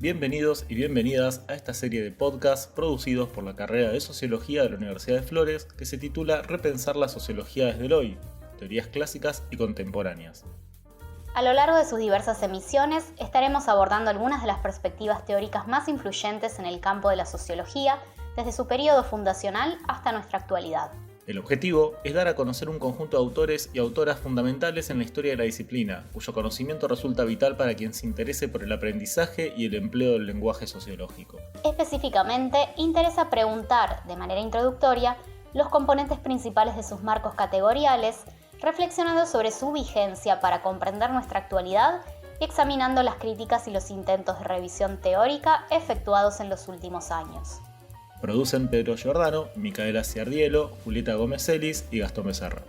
Bienvenidos y bienvenidas a esta serie de podcasts producidos por la carrera de Sociología de la Universidad de Flores que se titula Repensar la sociología desde el hoy, teorías clásicas y contemporáneas. A lo largo de sus diversas emisiones estaremos abordando algunas de las perspectivas teóricas más influyentes en el campo de la sociología desde su periodo fundacional hasta nuestra actualidad. El objetivo es dar a conocer un conjunto de autores y autoras fundamentales en la historia de la disciplina, cuyo conocimiento resulta vital para quien se interese por el aprendizaje y el empleo del lenguaje sociológico. Específicamente, interesa preguntar, de manera introductoria, los componentes principales de sus marcos categoriales, reflexionando sobre su vigencia para comprender nuestra actualidad y examinando las críticas y los intentos de revisión teórica efectuados en los últimos años. Producen Pedro Giordano, Micaela Ciardielo, Julieta Gómez Ellis y Gastón Becerra.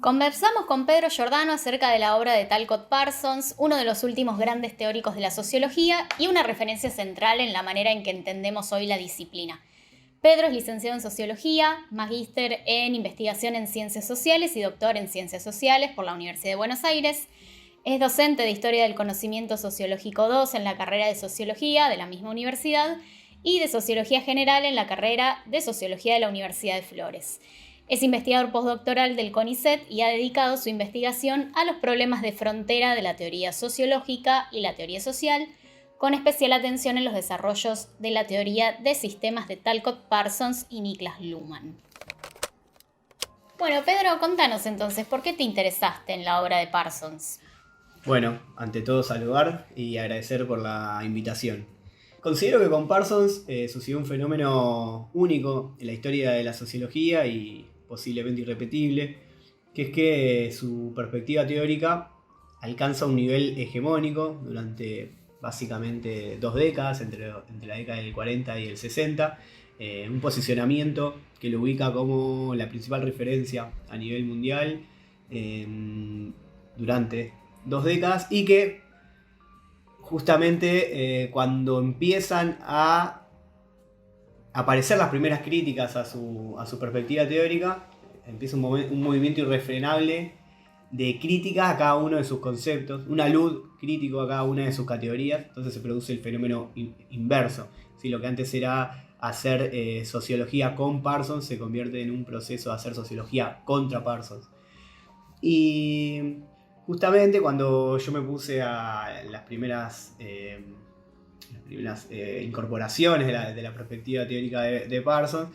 Conversamos con Pedro Giordano acerca de la obra de Talcott Parsons, uno de los últimos grandes teóricos de la sociología y una referencia central en la manera en que entendemos hoy la disciplina. Pedro es licenciado en Sociología, magíster en Investigación en Ciencias Sociales y doctor en Ciencias Sociales por la Universidad de Buenos Aires. Es docente de Historia del Conocimiento Sociológico II en la carrera de Sociología de la misma universidad y de Sociología General en la carrera de Sociología de la Universidad de Flores. Es investigador postdoctoral del CONICET y ha dedicado su investigación a los problemas de frontera de la teoría sociológica y la teoría social, con especial atención en los desarrollos de la teoría de sistemas de Talcott Parsons y Niklas Luhmann. Bueno, Pedro, contanos entonces, ¿por qué te interesaste en la obra de Parsons? Bueno, ante todo saludar y agradecer por la invitación. Considero que con Parsons sucedió un fenómeno único en la historia de la sociología y posiblemente irrepetible, que es que su perspectiva teórica alcanza un nivel hegemónico durante básicamente 2 décadas, entre la década del 40 y el 60, un posicionamiento que lo ubica como la principal referencia a nivel mundial durante 2 décadas y que justamente cuando empiezan a aparecer las primeras críticas a su perspectiva teórica, empieza un movimiento irrefrenable de crítica a cada uno de sus conceptos, una luz crítico a cada una de sus categorías. Entonces se produce el fenómeno inverso. ¿Sí? Lo que antes era hacer sociología con Parsons se convierte en un proceso de hacer sociología contra Parsons. Y justamente cuando yo me puse a las primeras incorporaciones de la perspectiva teórica de Parsons,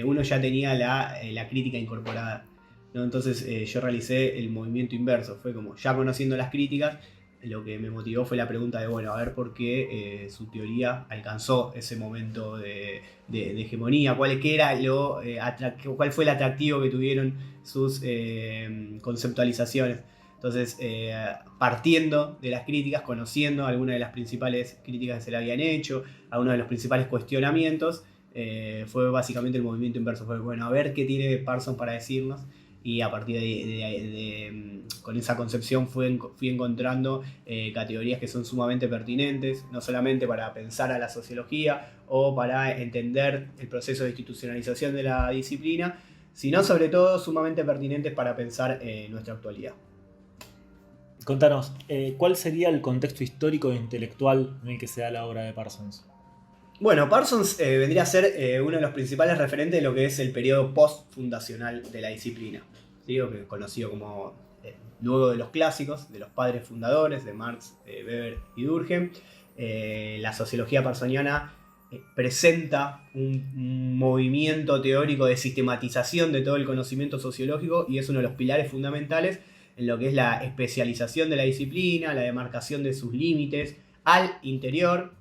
uno ya tenía la crítica incorporada, ¿no? Entonces yo realicé el movimiento inverso. Fue como, ya conociendo las críticas, lo que me motivó fue la pregunta de, bueno, a ver por qué su teoría alcanzó ese momento de hegemonía, cuál fue el atractivo que tuvieron sus conceptualizaciones. Entonces, partiendo de las críticas, conociendo algunas de las principales críticas que se le habían hecho, algunos de los principales cuestionamientos, fue básicamente el movimiento inverso. Fue, bueno, a ver qué tiene Parsons para decirnos. Y a partir con esa concepción fui encontrando categorías que son sumamente pertinentes, no solamente para pensar a la sociología o para entender el proceso de institucionalización de la disciplina, sino sobre todo sumamente pertinentes para pensar nuestra actualidad. Contanos, ¿cuál sería el contexto histórico e intelectual en el que se da la obra de Parsons? Bueno, Parsons vendría a ser uno de los principales referentes de lo que es el periodo post-fundacional de la disciplina, ¿sí? O que conocido como luego de los clásicos, de los padres fundadores, de Marx, Weber y Durkheim. La sociología parsoniana presenta un movimiento teórico de sistematización de todo el conocimiento sociológico y es uno de los pilares fundamentales en lo que es la especialización de la disciplina, la demarcación de sus límites al interior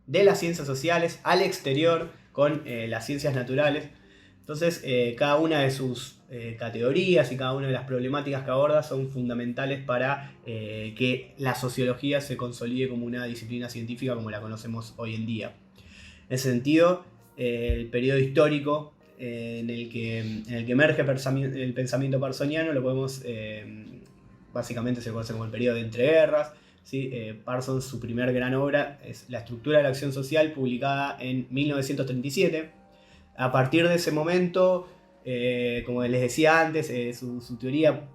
de las ciencias sociales, al exterior con las ciencias naturales. Entonces, cada una de sus categorías y cada una de las problemáticas que aborda son fundamentales para que la sociología se consolide como una disciplina científica como la conocemos hoy en día. En ese sentido, el periodo histórico en el que emerge el pensamiento parsoniano lo podemos, básicamente se conoce como el periodo de entreguerras. ¿Sí? Parsons, su primer gran obra es La estructura de la acción social, publicada en 1937. A partir de ese momento, como les decía antes, su teoría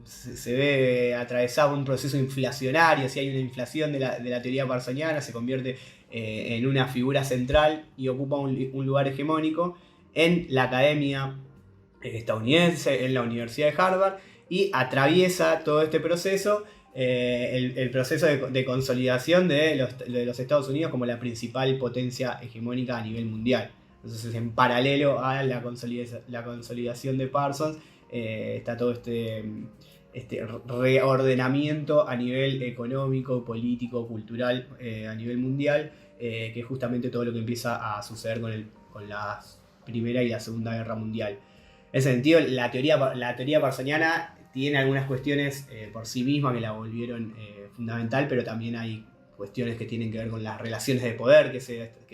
se ve atravesado por un proceso inflacionario. Si hay una inflación de la teoría parsoniana, se convierte en una figura central y ocupa un lugar hegemónico en la academia estadounidense, en la Universidad de Harvard, y atraviesa todo este proceso, el proceso de consolidación de los Estados Unidos como la principal potencia hegemónica a nivel mundial. Entonces, en paralelo a la consolidación de Parsons, está todo este reordenamiento a nivel económico, político, cultural, a nivel mundial, que es justamente todo lo que empieza a suceder con la Primera y la Segunda Guerra Mundial. En ese sentido, la teoría parsoniana tiene algunas cuestiones por sí misma que la volvieron fundamental, pero también hay cuestiones que tienen que ver con las relaciones de poder que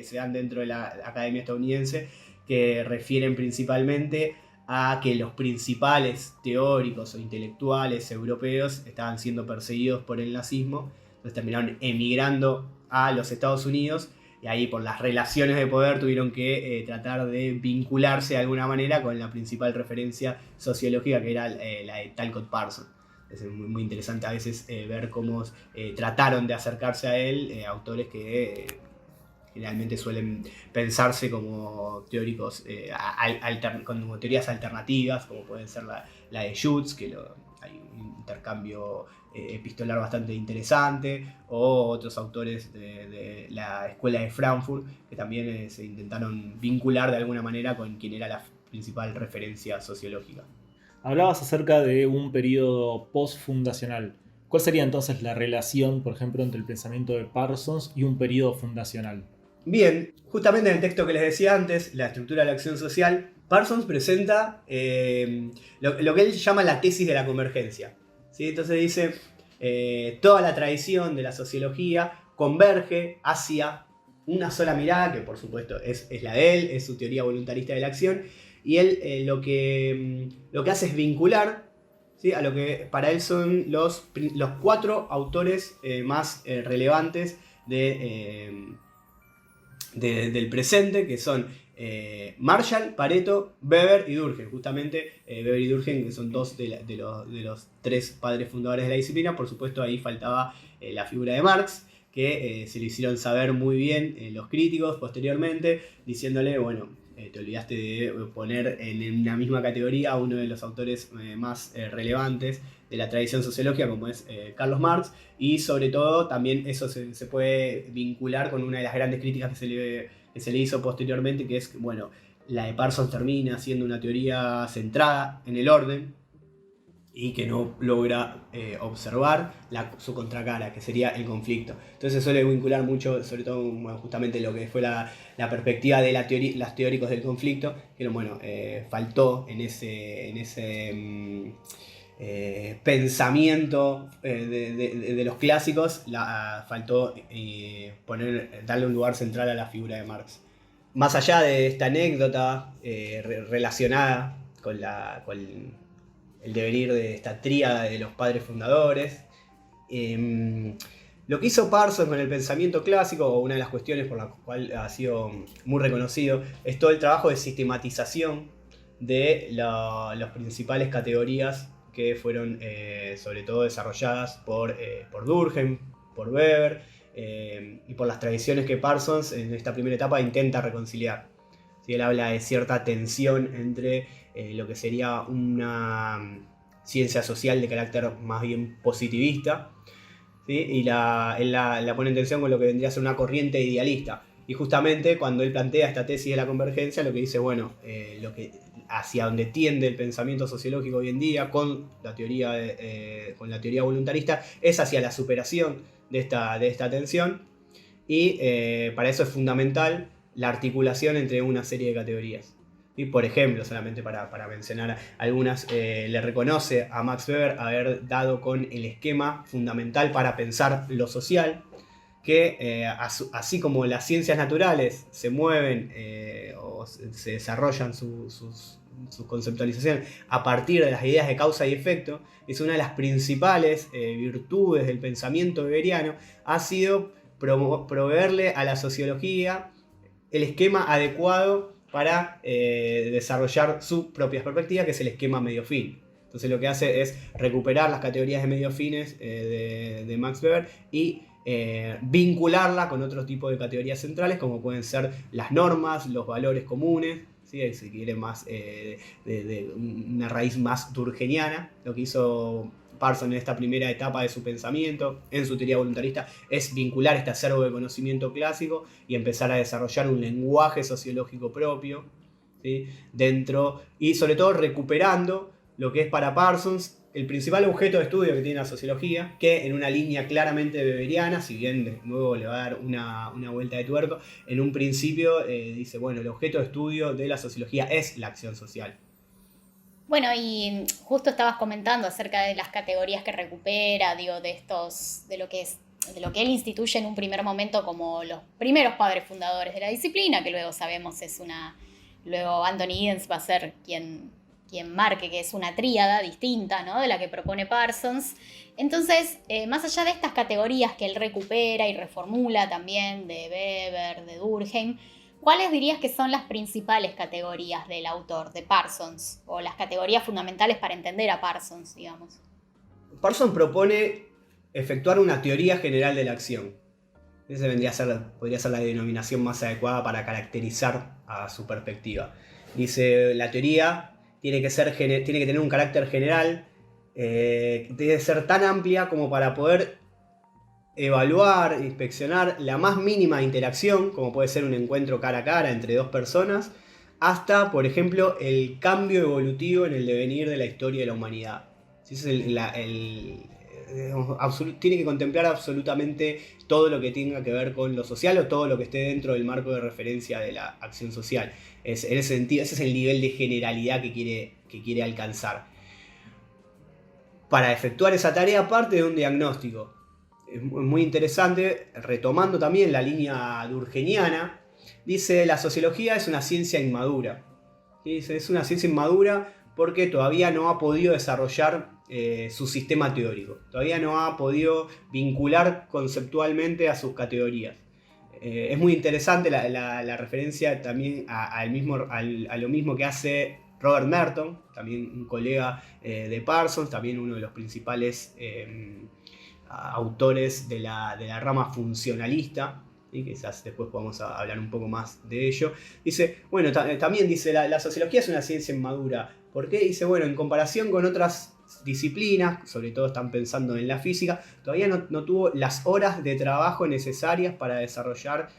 se dan dentro de la academia estadounidense, que refieren principalmente a que los principales teóricos o intelectuales europeos estaban siendo perseguidos por el nazismo, entonces terminaron emigrando a los Estados Unidos, y ahí por las relaciones de poder tuvieron que tratar de vincularse de alguna manera con la principal referencia sociológica, que era la de Talcott Parsons. Es muy, muy interesante a veces ver cómo trataron de acercarse a él autores que generalmente suelen pensarse como teóricos, como teorías alternativas, como pueden ser la de Schutz, que hay un intercambio epistolar bastante interesante, o otros autores de la escuela de Frankfurt, que también se intentaron vincular de alguna manera con quien era la principal referencia sociológica. Hablabas acerca de un periodo post-fundacional. ¿Cuál sería entonces la relación, por ejemplo, entre el pensamiento de Parsons y un periodo fundacional? Bien, justamente en el texto que les decía antes, la estructura de la acción social, Parsons presenta lo que él llama la tesis de la convergencia. ¿Sí? Entonces dice, toda la tradición de la sociología converge hacia una sola mirada, que por supuesto es la de él, es su teoría voluntarista de la acción, y él lo que hace es vincular, ¿sí?, a lo que para él son los 4 autores más relevantes del presente, que son Marshall, Pareto, Weber y Durkheim. Justamente Weber y Durkheim, que son 2 de los 3 padres fundadores de la disciplina. Por supuesto, ahí faltaba la figura de Marx, que se le hicieron saber muy bien los críticos posteriormente, diciéndole, bueno, te olvidaste de poner en una misma categoría a uno de los autores más relevantes de la tradición sociológica, como es Carlos Marx, y sobre todo también eso se puede vincular con una de las grandes críticas que se le hizo posteriormente, que es, bueno, la de Parsons termina siendo una teoría centrada en el orden y que no logra observar su contracara, que sería el conflicto. Entonces se suele vincular mucho, sobre todo, bueno, justamente lo que fue la perspectiva de los teóricos del conflicto, que bueno, faltó en ese pensamiento de los clásicos, faltó darle un lugar central a la figura de Marx. Más allá de esta anécdota relacionada con el devenir de esta tríada de los padres fundadores, lo que hizo Parsons con el pensamiento clásico, o una de las cuestiones por la cual ha sido muy reconocido, es todo el trabajo de sistematización de las principales categorías que fueron sobre todo desarrolladas por Durkheim, por Weber, y por las tradiciones que Parsons en esta primera etapa intenta reconciliar. ¿Sí? Él habla de cierta tensión entre lo que sería una ciencia social de carácter más bien positivista, ¿sí? Y él la pone en tensión con lo que vendría a ser una corriente idealista. Y justamente cuando él plantea esta tesis de la convergencia, lo que dice, bueno, hacia donde tiende el pensamiento sociológico hoy en día con la teoría voluntarista, es hacia la superación de esta tensión, y para eso es fundamental la articulación entre una serie de categorías. Y por ejemplo, solamente para mencionar algunas, le reconoce a Max Weber haber dado con el esquema fundamental para pensar lo social, que así como las ciencias naturales se mueven o se desarrollan su conceptualización a partir de las ideas de causa y efecto, es una de las principales virtudes del pensamiento weberiano, ha sido proveerle a la sociología el esquema adecuado para desarrollar sus propias perspectivas, que es el esquema medio-fin. Entonces lo que hace es recuperar las categorías de medios fines de Max Weber y vincularla con otro tipo de categorías centrales, como pueden ser las normas, los valores comunes, ¿sí? Si quiere más de una raíz más durkheimiana. Lo que hizo Parsons en esta primera etapa de su pensamiento, en su teoría voluntarista, es vincular este acervo de conocimiento clásico y empezar a desarrollar un lenguaje sociológico propio, ¿sí? Dentro, y sobre todo recuperando lo que es para Parsons el principal objeto de estudio que tiene la sociología, que en una línea claramente weberiana, si bien luego le va a dar una vuelta de tuerco, en un principio dice, bueno, el objeto de estudio de la sociología es la acción social. Bueno, y justo estabas comentando acerca de las categorías que recupera, digo, de lo que él instituye en un primer momento como los primeros padres fundadores de la disciplina, que luego sabemos luego Anthony Giddens va a ser quien marque que es una tríada distinta, ¿no?, de la que propone Parsons. Entonces, más allá de estas categorías que él recupera y reformula también de Weber, de Durkheim, ¿cuáles dirías que son las principales categorías del autor, de Parsons? O las categorías fundamentales para entender a Parsons, digamos. Parsons propone efectuar una teoría general de la acción. Esa podría ser la denominación más adecuada para caracterizar a su perspectiva. Dice, la teoría tiene que tener un carácter general, debe ser tan amplia como para poder evaluar, inspeccionar la más mínima interacción, como puede ser un encuentro cara a cara entre dos personas, hasta, por ejemplo, el cambio evolutivo en el devenir de la historia de la humanidad. Tiene que contemplar absolutamente todo lo que tenga que ver con lo social o todo lo que esté dentro del marco de referencia de la acción social. En ese sentido, ese es el nivel de generalidad que quiere alcanzar. Para efectuar esa tarea parte de un diagnóstico. Es muy interesante, retomando también la línea durkheimiana, dice, la sociología es una ciencia inmadura. Dice, es una ciencia inmadura porque todavía no ha podido desarrollar su sistema teórico. Todavía no ha podido vincular conceptualmente a sus categorías. Es muy interesante la referencia también a lo mismo que hace Robert Merton, también un colega de Parsons, también uno de los principales autores de la rama funcionalista, y quizás después podamos hablar un poco más de ello. Dice, bueno, también dice, la sociología es una ciencia inmadura. ¿Por qué? Dice, bueno, en comparación con otras disciplinas, sobre todo están pensando en la física, todavía no tuvo las horas de trabajo necesarias para desarrollar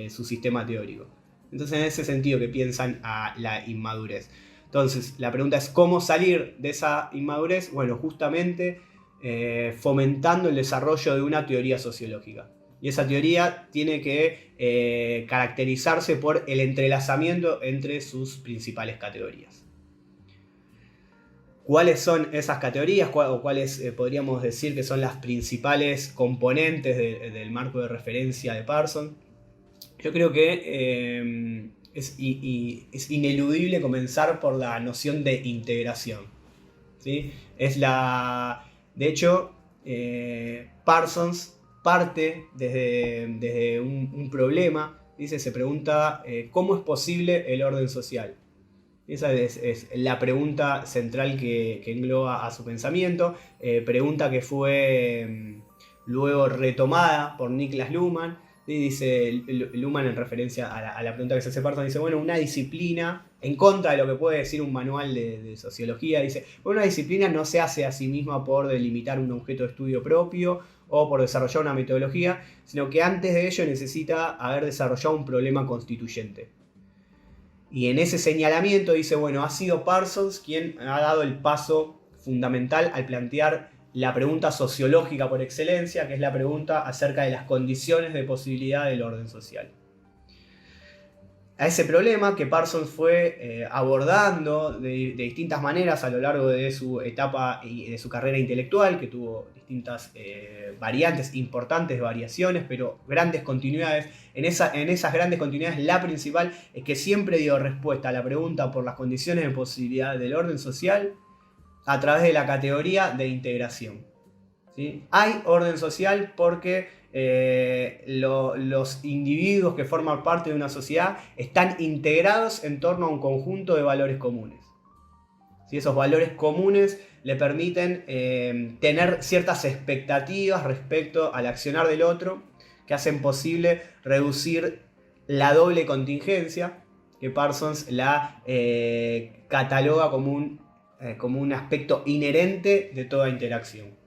su sistema teórico. Entonces, en ese sentido que piensan a la inmadurez. Entonces, la pregunta es, ¿cómo salir de esa inmadurez? Bueno, justamente fomentando el desarrollo de una teoría sociológica. Y esa teoría tiene que caracterizarse por el entrelazamiento entre sus principales categorías. ¿Cuáles son esas categorías? ¿O cuáles podríamos decir que son las principales componentes del marco de referencia de Parsons? Yo creo que es ineludible comenzar por la noción de integración, ¿sí? De hecho, Parsons parte desde un problema. Se pregunta ¿cómo es posible el orden social? Esa es la pregunta central que engloba a su pensamiento. Pregunta que fue luego retomada por Niklas Luhmann. Dice Luhmann en referencia a la pregunta que se hace Parsons. Dice, bueno, una disciplina, en contra de lo que puede decir un manual de sociología, dice, bueno, una disciplina no se hace a sí misma por delimitar un objeto de estudio propio o por desarrollar una metodología, sino que antes de ello necesita haber desarrollado un problema constituyente. Y en ese señalamiento dice, bueno, ha sido Parsons quien ha dado el paso fundamental al plantear la pregunta sociológica por excelencia, que es la pregunta acerca de las condiciones de posibilidad del orden social. A ese problema que Parsons fue abordando de distintas maneras a lo largo de su etapa y de su carrera intelectual, que tuvo distintas variantes, importantes variaciones, pero grandes continuidades. En esas grandes continuidades, la principal es que siempre dio respuesta a la pregunta por las condiciones de posibilidad del orden social a través de la categoría de integración. ¿Sí? Hay orden social porque los individuos que forman parte de una sociedad están integrados en torno a un conjunto de valores comunes. ¿sí? Esos valores comunes le permiten tener ciertas expectativas respecto al accionar del otro, que hacen posible reducir la doble contingencia, que Parsons la cataloga como un aspecto inherente de toda interacción.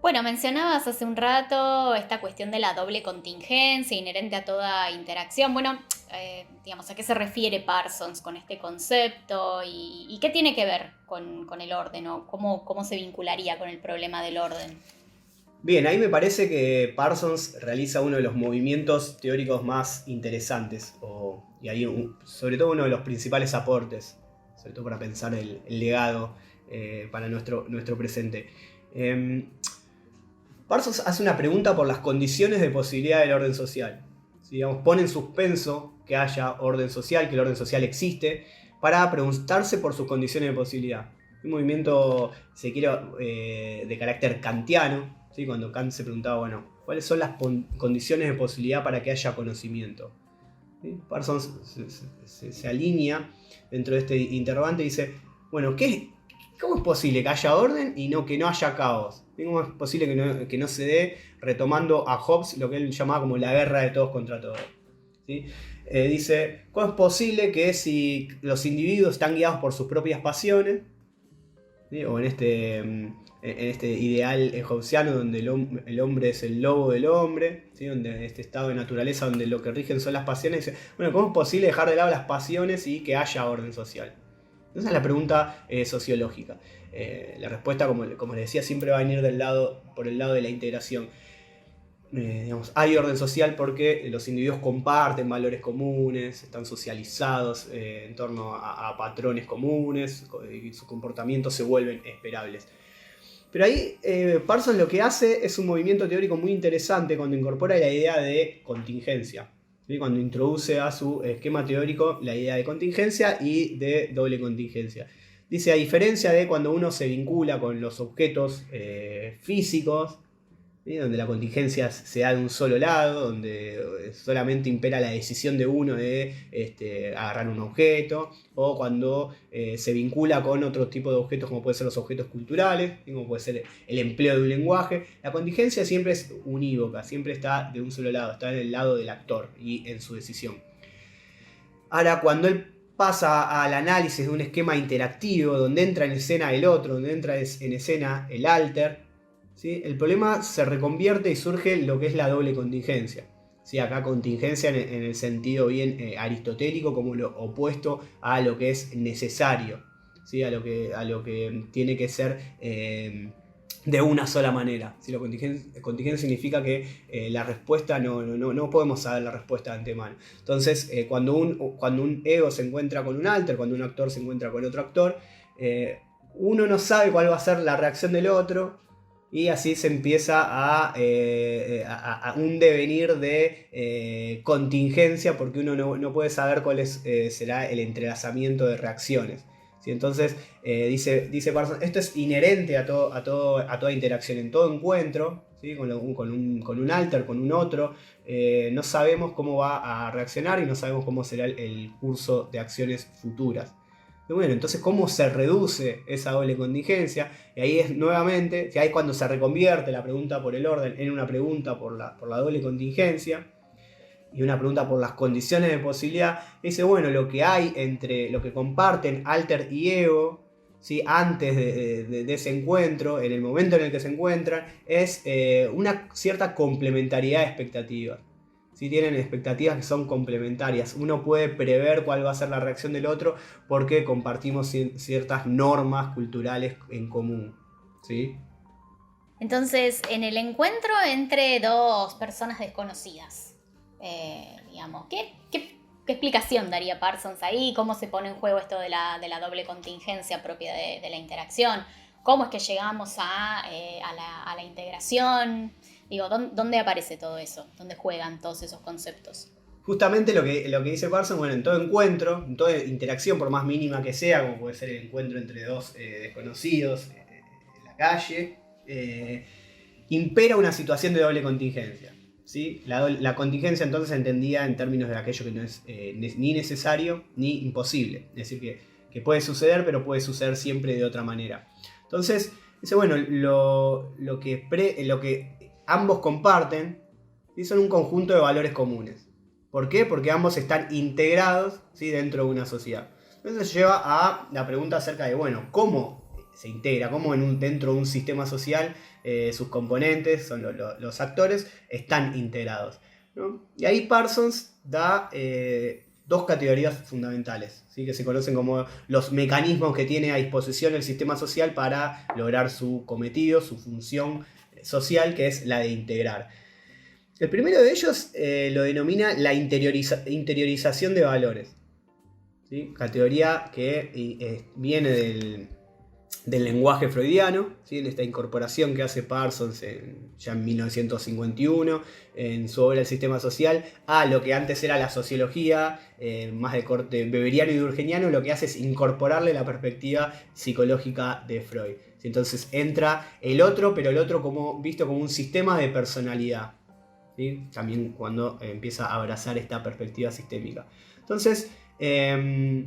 Bueno, mencionabas hace un rato esta cuestión de la doble contingencia inherente a toda interacción. Bueno, digamos, ¿a qué se refiere Parsons con este concepto? ¿Y qué tiene que ver con el orden? ¿O cómo se vincularía con el problema del orden? Bien, ahí me parece que Parsons realiza uno de los movimientos teóricos más interesantes, y ahí sobre todo uno de los principales aportes, sobre todo para pensar el legado para nuestro presente. Parsons hace una pregunta por las condiciones de posibilidad del orden social. ¿Sí? Digamos, pone en suspenso que haya orden social, que el orden social existe, para preguntarse por sus condiciones de posibilidad. Un movimiento, si quiere, de carácter kantiano, ¿sí? Cuando Kant se preguntaba, bueno, ¿cuáles son las condiciones de posibilidad para que haya conocimiento? ¿Sí? Parsons se alinea dentro de este interrogante y dice, bueno, ¿cómo es posible que haya orden y que no haya caos? ¿Cómo es posible que no se dé, retomando a Hobbes, lo que él llamaba como la guerra de todos contra todos? ¿Sí? Dice, ¿cómo es posible que si los individuos están guiados por sus propias pasiones, ¿sí? O en este ideal hobbesiano donde el hombre es el lobo del hombre, ¿sí? Donde en este estado de naturaleza donde lo que rigen son las pasiones, dice, bueno, ¿cómo es posible dejar de lado las pasiones y que haya orden social? Esa es la pregunta sociológica. La respuesta, como les decía, siempre va a venir por el lado de la integración. Digamos, hay orden social porque los individuos comparten valores comunes, están socializados en torno a patrones comunes y sus comportamientos se vuelven esperables. Pero ahí Parsons lo que hace es un movimiento teórico muy interesante cuando incorpora la idea de contingencia. ¿Sí? Cuando introduce a su esquema teórico la idea de contingencia y de doble contingencia. Dice, a diferencia de cuando uno se vincula con los objetos físicos, ¿sí? Donde la contingencia se da de un solo lado, donde solamente impera la decisión de uno de agarrar un objeto, o cuando se vincula con otro tipo de objetos como pueden ser los objetos culturales, como puede ser el empleo de un lenguaje. La contingencia siempre es unívoca, siempre está de un solo lado, está en el lado del actor y en su decisión. Ahora, cuando él pasa al análisis de un esquema interactivo, donde entra en escena el otro, donde entra en escena el alter, ¿sí? El problema se reconvierte y surge lo que es la doble contingencia. ¿Sí? Acá contingencia en el sentido bien aristotélico, como lo opuesto a lo que es necesario, ¿sí? a lo que tiene que ser de una sola manera. ¿Sí? La contingencia significa que la respuesta no podemos saber la respuesta de antemano. Entonces, cuando un ego se encuentra con un alter, cuando un actor se encuentra con otro actor, uno no sabe cuál va a ser la reacción del otro. Y así se empieza a un devenir de contingencia, porque uno no puede saber cuál será el entrelazamiento de reacciones. ¿Sí? Entonces, dice Parsons, esto es inherente a toda interacción, en todo encuentro, ¿sí? con un alter, con un otro. No sabemos cómo va a reaccionar y no sabemos cómo será el curso de acciones futuras. Bueno, entonces, ¿cómo se reduce esa doble contingencia? Y ahí es nuevamente, que ahí es cuando se reconvierte la pregunta por el orden en una pregunta por la doble contingencia y una pregunta por las condiciones de posibilidad. Dice, bueno, lo que hay entre lo que comparten alter y ego, ¿sí? Antes de ese encuentro, en el momento en el que se encuentran, es una cierta complementariedad de expectativas. Si tienen expectativas que son complementarias, uno puede prever cuál va a ser la reacción del otro porque compartimos ciertas normas culturales en común, ¿sí? Entonces, en el encuentro entre dos personas desconocidas, digamos, ¿qué explicación daría Parsons ahí? ¿Cómo se pone en juego esto de la doble contingencia propia de la interacción? ¿Cómo es que llegamos a la integración? Digo, ¿dónde aparece todo eso? ¿Dónde juegan todos esos conceptos? Justamente lo que dice Parsons, bueno, en todo encuentro, en toda interacción, por más mínima que sea, como puede ser el encuentro entre dos desconocidos en la calle, impera una situación de doble contingencia. ¿Sí? La contingencia entonces se entendía en términos de aquello que no es ni necesario ni imposible. Es decir, que puede suceder, pero puede suceder siempre de otra manera. Entonces, dice, bueno, lo que ambos comparten, ¿sí? Son un conjunto de valores comunes. ¿Por qué? Porque ambos están integrados, ¿sí? Dentro de una sociedad. Entonces lleva a la pregunta acerca de, bueno, ¿cómo se integra? ¿Cómo dentro de un sistema social sus componentes, son los actores, están integrados, ¿no? Y ahí Parsons da dos categorías fundamentales, ¿sí? Que se conocen como los mecanismos que tiene a disposición el sistema social para lograr su cometido, su función social, que es la de integrar. El primero de ellos lo denomina la interiorización de valores, ¿sí? Categoría que viene del lenguaje freudiano, ¿sí? En esta incorporación que hace Parsons ya en 1951 en su obra El sistema social a lo que antes era la sociología, más de corte beberiano y durkheimiano. Lo que hace es incorporarle la perspectiva psicológica de Freud. Entonces entra el otro, pero el otro visto como un sistema de personalidad, ¿sí? También cuando empieza a abrazar esta perspectiva sistémica. Entonces, el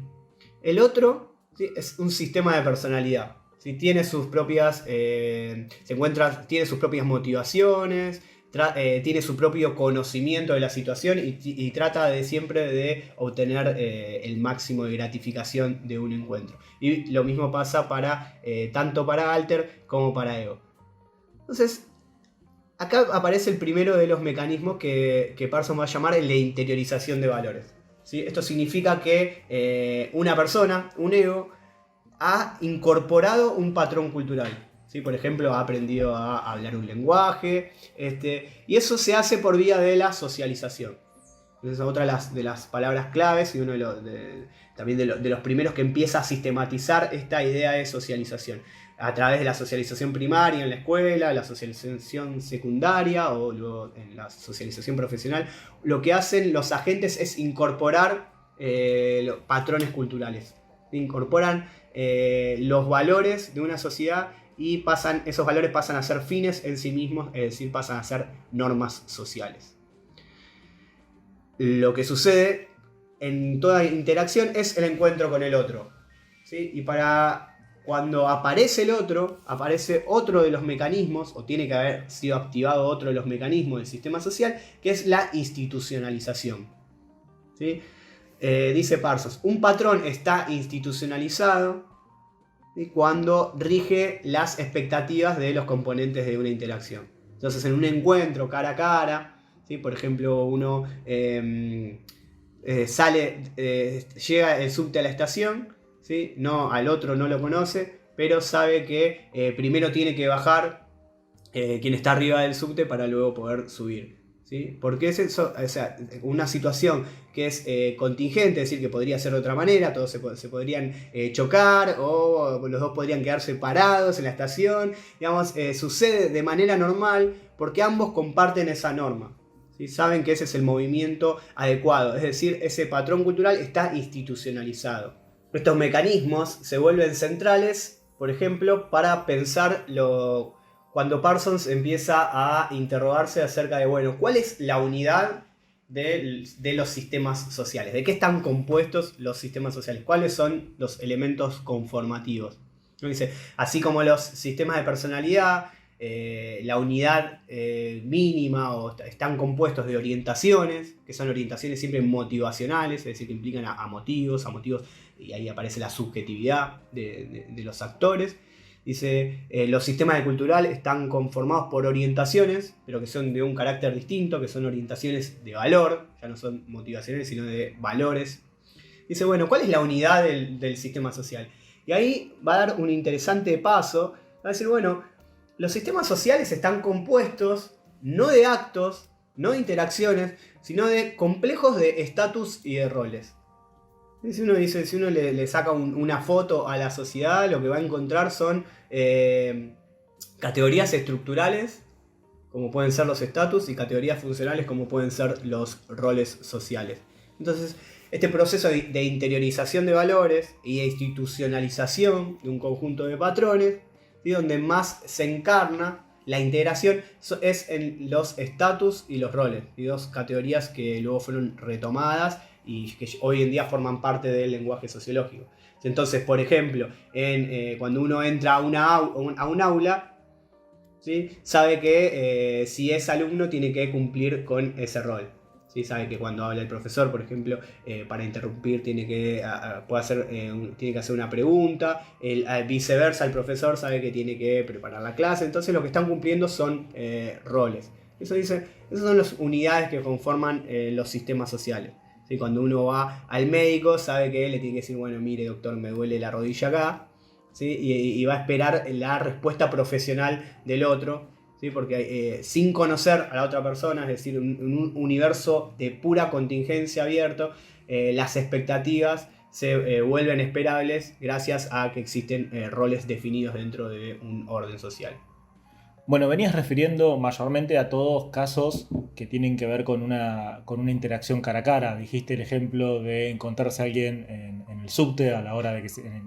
otro, ¿sí? Es un sistema de personalidad, ¿sí? Tiene sus propias, tiene sus propias motivaciones, tiene su propio conocimiento de la situación y trata siempre de obtener el máximo de gratificación de un encuentro. Y lo mismo pasa tanto para Alter como para Ego. Entonces, acá aparece el primero de los mecanismos que Parsons va a llamar el de interiorización de valores, ¿sí? Esto significa que una persona, un ego, ha incorporado un patrón cultural, ¿sí? Por ejemplo, ha aprendido a hablar un lenguaje, y eso se hace por vía de la socialización. Esa es otra de las palabras claves y uno también de los primeros que empieza a sistematizar esta idea de socialización. A través de la socialización primaria en la escuela, la socialización secundaria o luego en la socialización profesional, lo que hacen los agentes es incorporar los patrones culturales. Incorporan los valores de una sociedad y esos valores pasan a ser fines en sí mismos, es decir, pasan a ser normas sociales. Lo que sucede en toda interacción es el encuentro con el otro, ¿sí? Y cuando aparece el otro, aparece otro de los mecanismos, o tiene que haber sido activado otro de los mecanismos del sistema social, que es la institucionalización, ¿sí? Dice Parsons, un patrón está institucionalizado, ¿sí? Cuando rige las expectativas de los componentes de una interacción. Entonces, en un encuentro cara a cara, ¿sí? Por ejemplo, uno llega el subte a la estación, ¿sí? Al otro no lo conoce, pero sabe que primero tiene que bajar quien está arriba del subte para luego poder subir, ¿sí? Porque es eso, o sea, una situación que es contingente, es decir, que podría ser de otra manera, todos se podrían chocar o los dos podrían quedarse parados en la estación, digamos, sucede de manera normal porque ambos comparten esa norma, ¿sí? Saben que ese es el movimiento adecuado, es decir, ese patrón cultural está institucionalizado. Estos mecanismos se vuelven centrales, por ejemplo, para pensar cuando Parsons empieza a interrogarse acerca de, bueno, ¿cuál es la unidad de los sistemas sociales? ¿De qué están compuestos los sistemas sociales? ¿Cuáles son los elementos conformativos? Dice, así como los sistemas de personalidad, la unidad mínima están compuestos de orientaciones, que son orientaciones siempre motivacionales, es decir, que implican a motivos, y ahí aparece la subjetividad de los actores. Dice, los sistemas de cultural están conformados por orientaciones, pero que son de un carácter distinto, que son orientaciones de valor, ya no son motivacionales, sino de valores. Dice, bueno, ¿cuál es la unidad del sistema social? Y ahí va a dar un interesante paso, va a decir, bueno, los sistemas sociales están compuestos no de actos, no de interacciones, sino de complejos de estatus y de roles. Si uno le saca una foto a la sociedad, lo que va a encontrar son categorías estructurales, como pueden ser los estatus, y categorías funcionales, como pueden ser los roles sociales. Entonces, este proceso de interiorización de valores y de institucionalización de un conjunto de patrones, ¿sí? Donde más se encarna la integración es en los estatus y los roles, y dos categorías que luego fueron retomadas y que hoy en día forman parte del lenguaje sociológico. Entonces, por ejemplo, cuando uno entra a un aula, ¿sí? Sabe que si es alumno tiene que cumplir con ese rol. ¿Sí? Sabe que cuando habla el profesor, por ejemplo, para interrumpir tiene que hacer una pregunta. Viceversa, el profesor sabe que tiene que preparar la clase. Entonces lo que están cumpliendo son roles. Esas son las unidades que conforman los sistemas sociales. ¿Sí? Cuando uno va al médico sabe que le tiene que decir, bueno, mire doctor, me duele la rodilla acá. ¿Sí? Y va a esperar la respuesta profesional del otro, ¿sí? Porque sin conocer a la otra persona, es decir, un universo de pura contingencia abierto, las expectativas se vuelven esperables gracias a que existen roles definidos dentro de un orden social. Bueno, venías refiriendo mayormente a todos casos que tienen que ver con una interacción cara a cara. Dijiste el ejemplo de encontrarse a alguien en el subte a la hora de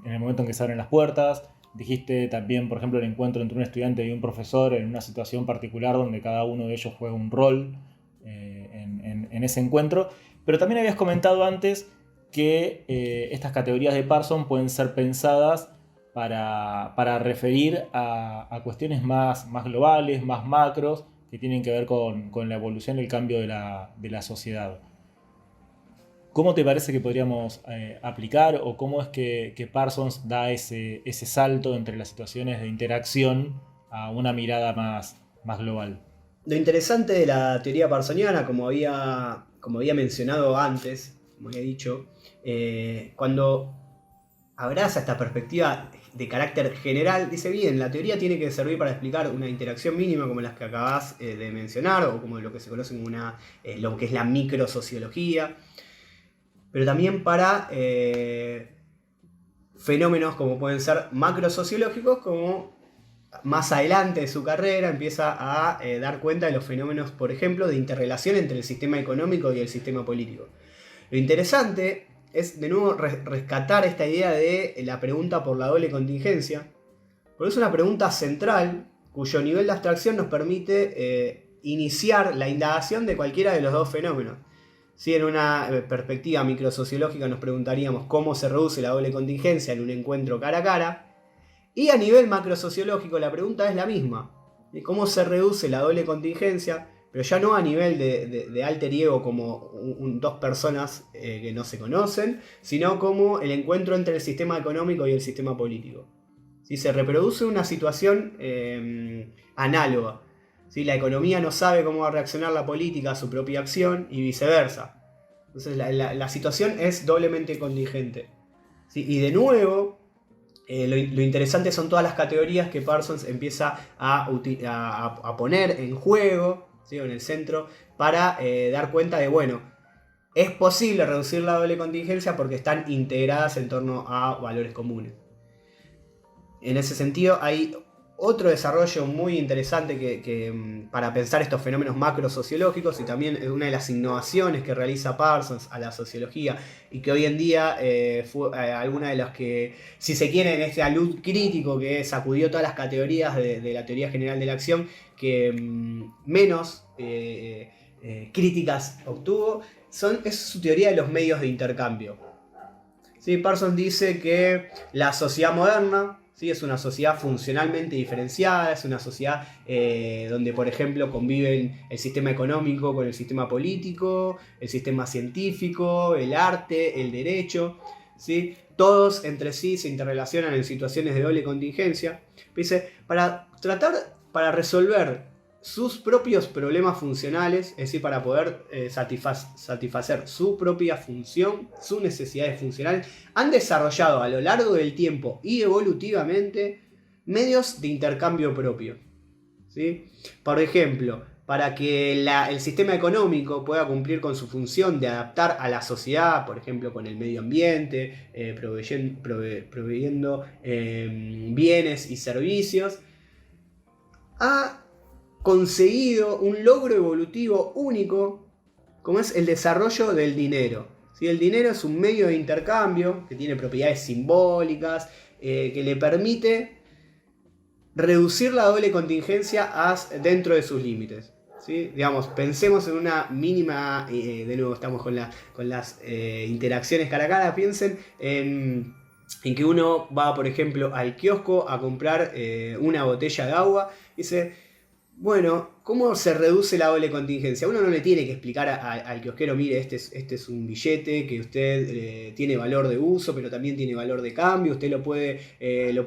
en el momento en que se abren las puertas. Dijiste también, por ejemplo, el encuentro entre un estudiante y un profesor en una situación particular donde cada uno de ellos juega un rol en ese encuentro. Pero también habías comentado antes que estas categorías de Parsons pueden ser pensadas para referir a cuestiones más globales, más macros, que tienen que ver con la evolución y el cambio de la sociedad. ¿Cómo te parece que podríamos aplicar o cómo es que Parsons da ese salto entre las situaciones de interacción a una mirada más global? Lo interesante de la teoría parsoniana, como había mencionado antes, como había dicho, cuando abraza esta perspectiva de carácter general, dice bien, la teoría tiene que servir para explicar una interacción mínima como las que acabas de mencionar, o como lo que se conoce como lo que es la microsociología, pero también para fenómenos como pueden ser macrosociológicos, como más adelante de su carrera empieza a dar cuenta de los fenómenos, por ejemplo, de interrelación entre el sistema económico y el sistema político. Lo interesante es de nuevo rescatar esta idea de la pregunta por la doble contingencia, porque es una pregunta central cuyo nivel de abstracción nos permite iniciar la indagación de cualquiera de los dos fenómenos. Si en una perspectiva microsociológica nos preguntaríamos cómo se reduce la doble contingencia en un encuentro cara a cara, y a nivel macrosociológico la pregunta es la misma, cómo se reduce la doble contingencia, pero ya no a nivel de alter ego como dos personas que no se conocen, sino como el encuentro entre el sistema económico y el sistema político. ¿Sí? Se reproduce una situación análoga. ¿Sí? La economía no sabe cómo va a reaccionar la política a su propia acción y viceversa. Entonces la situación es doblemente contingente. ¿Sí? Y de nuevo, lo interesante son todas las categorías que Parsons empieza a poner en juego, ¿sí? En el centro, para dar cuenta de, bueno, es posible reducir la doble contingencia porque están integradas en torno a valores comunes. En ese sentido hay otro desarrollo muy interesante que para pensar estos fenómenos macrosociológicos, y también es una de las innovaciones que realiza Parsons a la sociología y que hoy en día fue alguna de las que, si se quiere, en este alud crítico que sacudió todas las categorías de la teoría general de la acción, que menos críticas obtuvo, es su teoría de los medios de intercambio. ¿Sí? Parsons dice que la sociedad moderna, ¿sí? Es una sociedad funcionalmente diferenciada, es una sociedad donde, por ejemplo, conviven el sistema económico con el sistema político, el sistema científico, el arte, el derecho, ¿sí? Todos entre sí se interrelacionan en situaciones de doble contingencia. Dice, para resolver sus propios problemas funcionales, es decir, para poder satisfacer su propia función, sus necesidades funcionales, han desarrollado a lo largo del tiempo y evolutivamente medios de intercambio propio. ¿Sí? Por ejemplo, para que el sistema económico pueda cumplir con su función de adaptar a la sociedad, por ejemplo, con el medio ambiente, proveyendo bienes y servicios, ha conseguido un logro evolutivo único, como es el desarrollo del dinero. ¿Sí? El dinero es un medio de intercambio que tiene propiedades simbólicas, que le permite reducir la doble contingencia dentro de sus límites. ¿Sí? Digamos, pensemos en una mínima, de nuevo estamos con las interacciones cara a cara, piensen en en que uno va, por ejemplo, al kiosco a comprar una botella de agua y dice, bueno, ¿cómo se reduce la doble contingencia? Uno no le tiene que explicar al kiosquero, mire, este es un billete que usted tiene valor de uso, pero también tiene valor de cambio, usted lo puede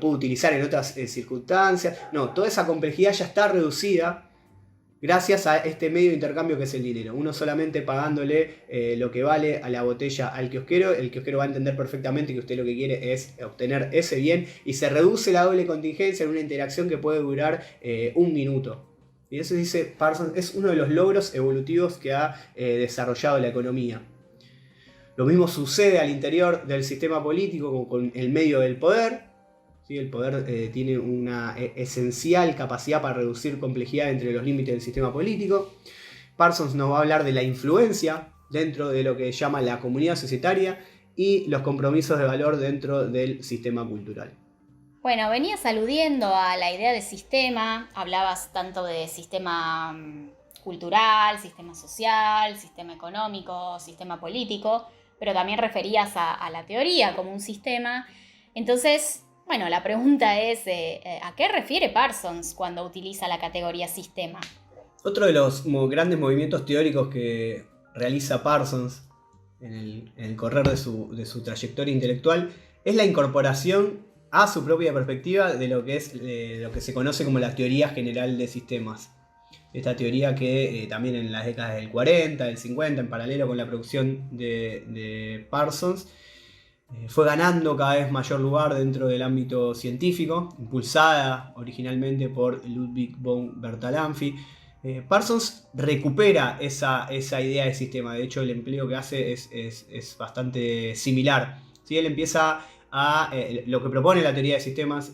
utilizar en otras circunstancias. No, toda esa complejidad ya está reducida gracias a este medio de intercambio que es el dinero. Uno solamente pagándole lo que vale a la botella al kiosquero, el kiosquero va a entender perfectamente que usted lo que quiere es obtener ese bien y se reduce la doble contingencia en una interacción que puede durar 1 minuto. Y eso dice Parsons, es uno de los logros evolutivos que ha desarrollado la economía. Lo mismo sucede al interior del sistema político con el medio del poder. ¿Sí? El poder tiene una esencial capacidad para reducir complejidad entre los límites del sistema político. Parsons nos va a hablar de la influencia dentro de lo que llama la comunidad societaria y los compromisos de valor dentro del sistema cultural. Bueno, venías aludiendo a la idea de sistema, hablabas tanto de sistema cultural, sistema social, sistema económico, sistema político, pero también referías a la teoría como un sistema. Entonces, bueno, la pregunta es, ¿a qué refiere Parsons cuando utiliza la categoría sistema? Otro de los grandes movimientos teóricos que realiza Parsons en el correr de su trayectoria intelectual es la incorporación a su propia perspectiva de lo que es lo que se conoce como la teoría general de sistemas. Esta teoría que también en las décadas del 40, del 50, en paralelo con la producción de Parsons, fue ganando cada vez mayor lugar dentro del ámbito científico, impulsada originalmente por Ludwig von Bertalanffy. Parsons recupera esa idea de sistema, de hecho el empleo que hace es bastante similar. ¿Sí? Él empieza lo que propone la teoría de sistemas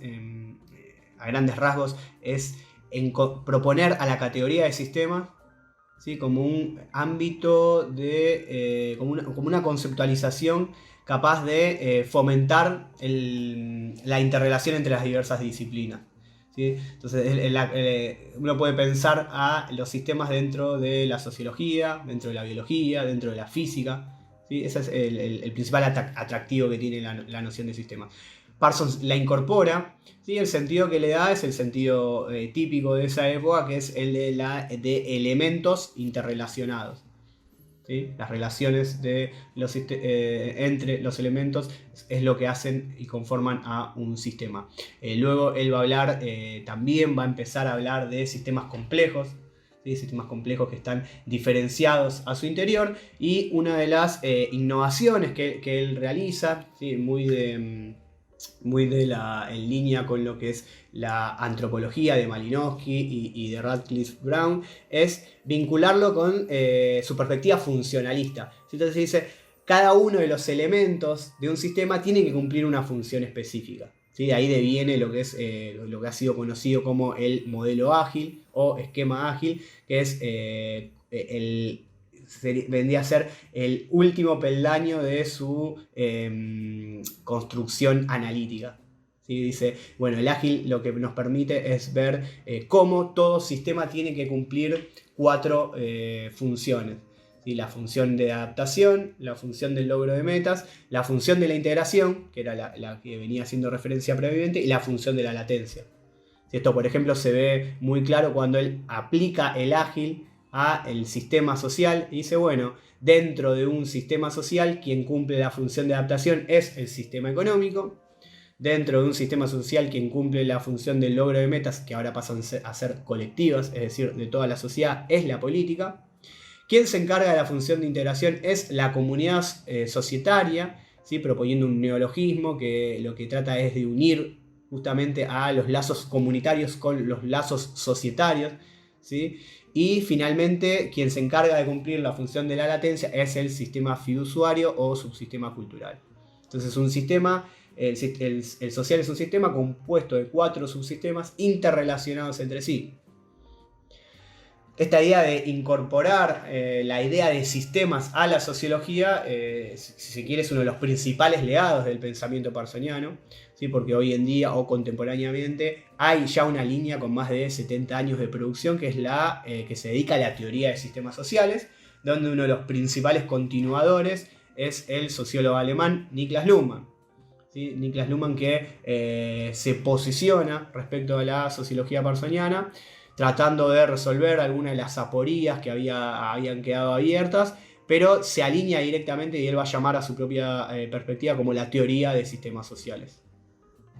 a grandes rasgos es proponer a la categoría de sistemas, ¿sí? Como un ámbito como una conceptualización capaz de fomentar la interrelación entre las diversas disciplinas. ¿Sí? Entonces uno puede pensar a los sistemas dentro de la sociología, dentro de la biología, dentro de la física. ¿Sí? Ese es el principal atractivo que tiene la noción de sistema. Parsons la incorpora, ¿sí? El sentido que le da es el sentido típico de esa época, que es el de elementos interrelacionados. ¿Sí? Las relaciones entre los elementos es lo que hacen y conforman a un sistema. Luego él va a hablar, también va a empezar a hablar de sistemas complejos. ¿Sí? Sistemas complejos que están diferenciados a su interior, y una de las innovaciones que él realiza, ¿sí? muy en línea con lo que es la antropología de Malinowski y de Radcliffe Brown, es vincularlo con su perspectiva funcionalista. Entonces dice, cada uno de los elementos de un sistema tiene que cumplir una función específica. ¿Sí? De ahí deviene lo que es lo que ha sido conocido como el modelo ágil o esquema ágil, que es vendría a ser el último peldaño de su construcción analítica. ¿Sí? Dice, bueno, el ágil lo que nos permite es ver cómo todo sistema tiene que cumplir 4 funciones. ¿Sí? La función de adaptación, la función del logro de metas, la función de la integración, que era la que venía haciendo referencia previamente, y la función de la latencia. ¿Sí? Esto, por ejemplo, se ve muy claro cuando él aplica el ágil a el sistema social y dice, bueno, dentro de un sistema social quien cumple la función de adaptación es el sistema económico. Dentro de un sistema social quien cumple la función del logro de metas, que ahora pasan a ser colectivas, es decir, de toda la sociedad, es la política. Quien se encarga de la función de integración es la comunidad societaria, ¿sí? Proponiendo un neologismo que lo que trata es de unir justamente a los lazos comunitarios con los lazos societarios, ¿sí? Y finalmente, quien se encarga de cumplir la función de la latencia es el sistema fiduciario o subsistema cultural. Entonces, un sistema, el social es un sistema compuesto de 4 subsistemas interrelacionados entre sí. Esta idea de incorporar la idea de sistemas a la sociología, si se quiere, es uno de los principales legados del pensamiento parsoniano, ¿sí? Porque hoy en día o contemporáneamente hay ya una línea con más de 70 años de producción que es la que se dedica a la teoría de sistemas sociales, donde uno de los principales continuadores es el sociólogo alemán Niklas Luhmann. ¿sí? Niklas Luhmann, que se posiciona respecto a la sociología parsoniana, tratando de resolver algunas de las aporías que habían quedado abiertas, pero se alinea directamente y él va a llamar a su propia perspectiva como la teoría de sistemas sociales.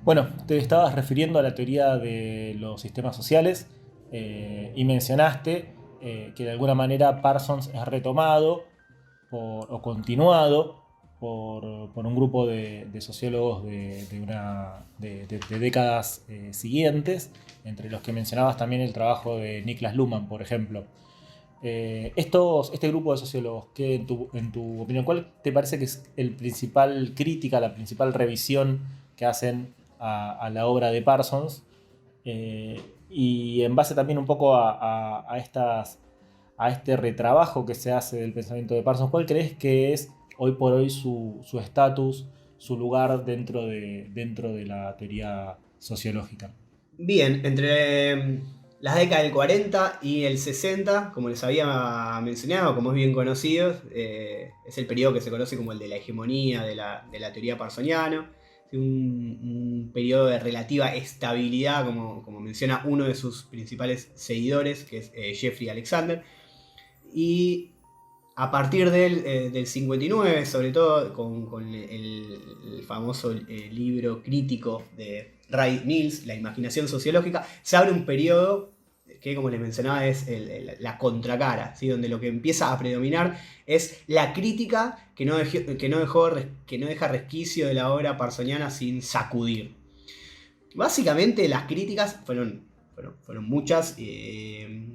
Bueno, te estabas refiriendo a la teoría de los sistemas sociales y mencionaste que de alguna manera Parsons es retomado o continuado por un grupo de sociólogos de décadas siguientes, entre los que mencionabas también el trabajo de Niklas Luhmann, por ejemplo. Este grupo de sociólogos, que en tu opinión, ¿cuál te parece que es el principal crítica, la principal revisión que hacen a la obra de Parsons? Y en base también un poco a este retrabajo que se hace del pensamiento de Parsons, ¿cuál crees que es hoy por hoy su estatus, su lugar dentro de la teoría sociológica? Bien, entre las décadas del 40 y el 60, como les había mencionado, como es bien conocido, es el periodo que se conoce como el de la hegemonía de la teoría parsoniana. Un periodo de relativa estabilidad, como menciona uno de sus principales seguidores, que es Jeffrey Alexander. Y a partir del 59, sobre todo con el famoso libro crítico de Ray Mills, La imaginación sociológica, se abre un periodo que, como les mencionaba, es la contracara, ¿sí? Donde lo que empieza a predominar es la crítica que no deja resquicio de la obra parsoniana sin sacudir. Básicamente las críticas fueron muchas,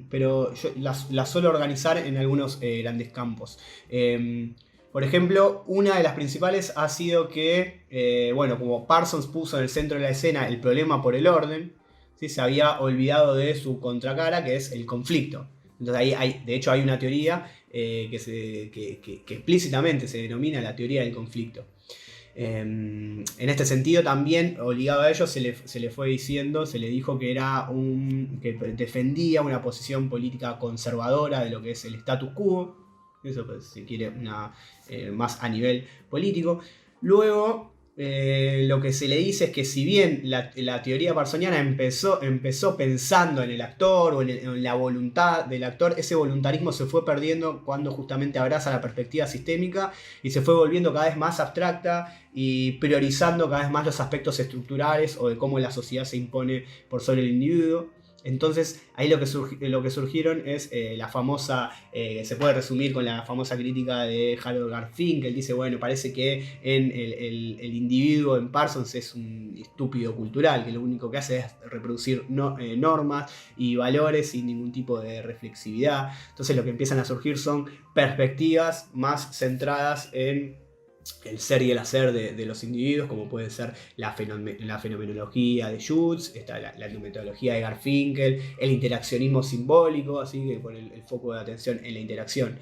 pero yo las suelo organizar en algunos grandes campos. Por ejemplo, una de las principales ha sido que, como Parsons puso en el centro de la escena el problema por el orden, ¿sí? Se había olvidado de su contracara, que es el conflicto. Entonces de hecho hay una teoría que explícitamente se denomina la teoría del conflicto. En este sentido también, obligado a ello, se le fue diciendo, se le dijo que que defendía una posición política conservadora de lo que es el status quo. Eso, pues, si quiere, más a nivel político. Luego, lo que se le dice es que si bien la teoría parsoniana empezó pensando en el actor o en la voluntad del actor, ese voluntarismo se fue perdiendo cuando justamente abraza la perspectiva sistémica y se fue volviendo cada vez más abstracta y priorizando cada vez más los aspectos estructurales o de cómo la sociedad se impone por sobre el individuo. Entonces ahí lo que surgieron es la famosa, se puede resumir con la famosa crítica de Harold Garfinkel. Dice, bueno, parece que el individuo en Parsons es un estúpido cultural, que lo único que hace es reproducir normas y valores sin ningún tipo de reflexividad. Entonces lo que empiezan a surgir son perspectivas más centradas en el ser y el hacer de los individuos, como puede ser la fenomenología de Schutz, está la metodología de Garfinkel, el interaccionismo simbólico, así que pone el foco de atención en la interacción.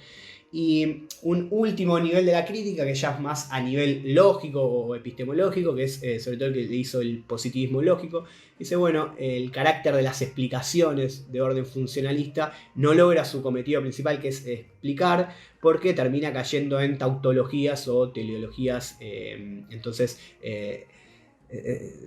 Y un último nivel de la crítica, que ya es más a nivel lógico o epistemológico, que es sobre todo el que hizo el positivismo lógico, dice, bueno, el carácter de las explicaciones de orden funcionalista no logra su cometido principal, que es explicar, porque termina cayendo en tautologías o teleologías. Entonces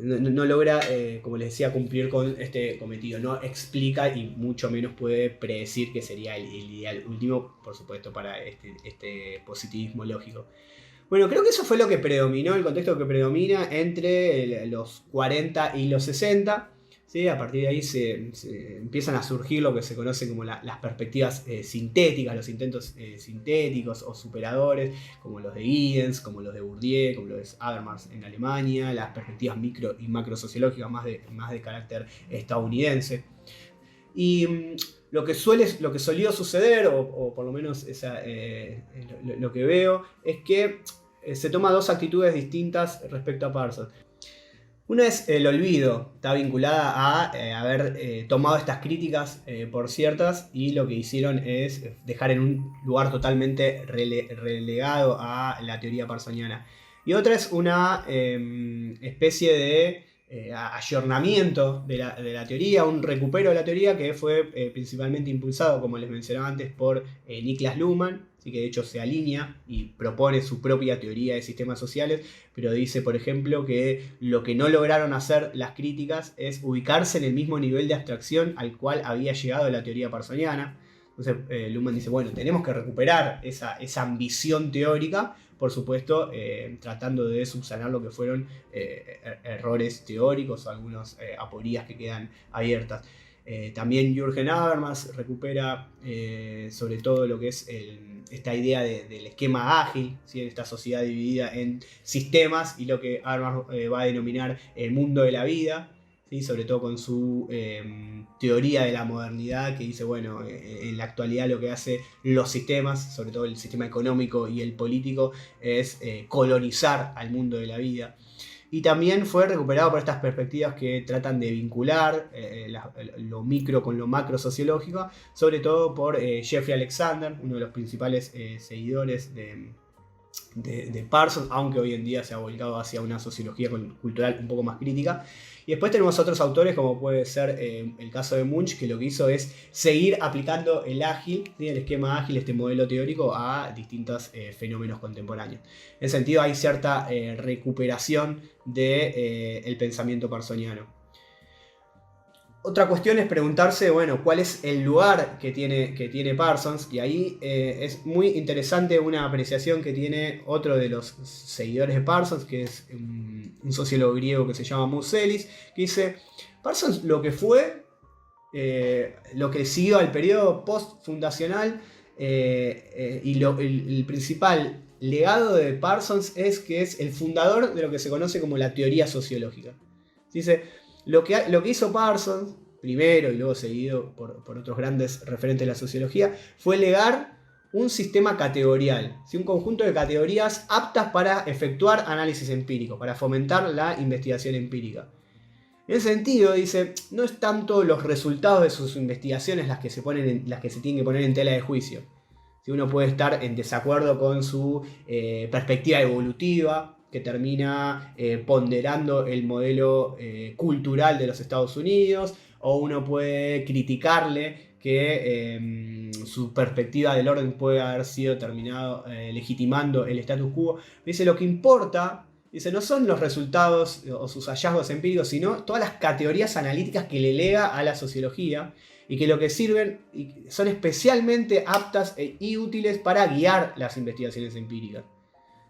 no logra, como les decía, cumplir con este cometido. No explica y mucho menos puede predecir que sería el ideal último, por supuesto, para este positivismo lógico. Bueno, creo que eso fue lo que predominó, el contexto que predomina entre los 40 y los 60. ¿Sí? A partir de ahí se empiezan a surgir lo que se conoce como las perspectivas sintéticas, los intentos sintéticos o superadores, como los de Giddens, como los de Bourdieu, como los de Habermas en Alemania, las perspectivas micro y macro sociológicas más de carácter estadounidense. Y lo que solía suceder, o por lo menos lo que veo, es que se toma dos actitudes distintas respecto a Parsons. Una es el olvido, está vinculada a haber tomado estas críticas por ciertas, y lo que hicieron es dejar en un lugar totalmente relegado a la teoría parsoniana. Y otra es una especie de ayornamiento de la teoría, un recupero de la teoría que fue principalmente impulsado, como les mencionaba antes, por Niklas Luhmann, así que de hecho se alinea y propone su propia teoría de sistemas sociales, pero dice, por ejemplo, que lo que no lograron hacer las críticas es ubicarse en el mismo nivel de abstracción al cual había llegado la teoría parsoniana. Entonces Luhmann dice, bueno, tenemos que recuperar esa ambición teórica, por supuesto, tratando de subsanar lo que fueron errores teóricos o algunas aporías que quedan abiertas. También Jürgen Habermas recupera sobre todo lo que es esta idea del esquema ágil, ¿sí? Esta sociedad dividida en sistemas y lo que Habermas va a denominar el mundo de la vida. ¿Sí? Sobre todo con su teoría de la modernidad, que dice, bueno, en la actualidad lo que hace los sistemas, sobre todo el sistema económico y el político, es colonizar al mundo de la vida. Y también fue recuperado por estas perspectivas que tratan de vincular lo micro con lo macro sociológico, sobre todo por Jeffrey Alexander, uno de los principales seguidores de Parsons, aunque hoy en día se ha volcado hacia una sociología cultural un poco más crítica. Y después tenemos otros autores, como puede ser el caso de Munch, que lo que hizo es seguir aplicando el ágil, ¿sí? El esquema ágil, este modelo teórico, a distintos fenómenos contemporáneos. En ese sentido hay cierta recuperación del pensamiento parsoniano. Otra cuestión es preguntarse, bueno, cuál es el lugar que tiene Parsons, y ahí es muy interesante una apreciación que tiene otro de los seguidores de Parsons, que es un sociólogo griego que se llama Mousselis, que dice, Parsons lo que fue, lo que siguió al periodo post-fundacional, y el principal legado de Parsons es que es el fundador de lo que se conoce como la teoría sociológica. Dice, lo que hizo Parsons, primero y luego seguido por otros grandes referentes de la sociología, fue legar un sistema categorial, ¿sí? Un conjunto de categorías aptas para efectuar análisis empírico, para fomentar la investigación empírica. En ese sentido, dice, no es tanto los resultados de sus investigaciones las que se tienen que poner en tela de juicio. Si uno puede estar en desacuerdo con su perspectiva evolutiva, que termina ponderando el modelo cultural de los Estados Unidos, o uno puede criticarle que su perspectiva del orden puede haber sido terminado legitimando el status quo. Dice, lo que importa, dice, no son los resultados o sus hallazgos empíricos, sino todas las categorías analíticas que le lega a la sociología, y que lo que sirven son especialmente aptas y útiles para guiar las investigaciones empíricas.